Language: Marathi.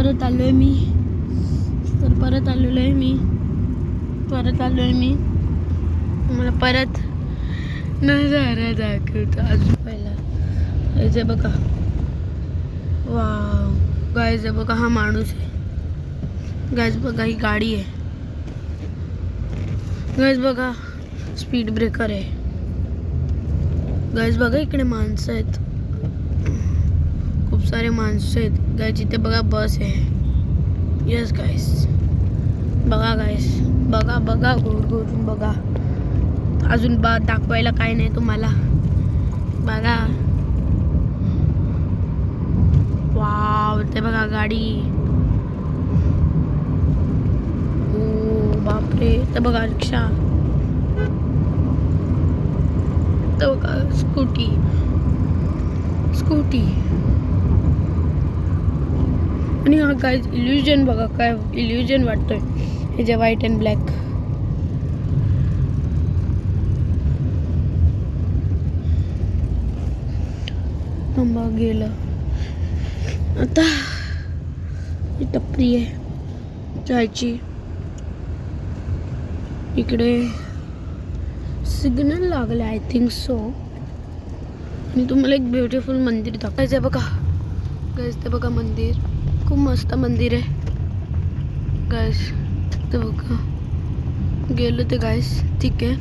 परत आलोय मी. परत आलेलो आहे मी. मला परत नजारा दाखवतो. अजून पहिला इथे बघा. वाव गाईज बघा, हा माणूस आहे. गाईज बघा, ही गाडी आहे. गाईज बघा, स्पीड ब्रेकर आहे. गाईज बघा, इकडे माणसं आहेत, खूप सारे माणसं आहेत. गाईज इथे बघा बस आहे. यस गाईज बघा, गाईज बघा घोर घोरून बघा. अजून दाखवायला काय नाही तुम्हाला. बघा, वाव ते बघा गाडी. ओ बापरे, ते बघा रिक्षा. ते बघा स्कूटी. आणि हा काय इल्युजन बघा, काय इल्युजन वाटतोय हे जे व्हाईट अँड ब्लॅक. थांबा, गेलं. आता ही टपरी आहे चायची. इकडे सिग्नल लागले आय थिंक सो. आणि तुम्हाला एक ब्युटिफुल मंदिर दाखवायचं बघा. गाईस ते बघा मंदिर, खूप मस्त मंदिर आहे. गाईस ते बघा, गेलो ते गाईस, ठीक आहे.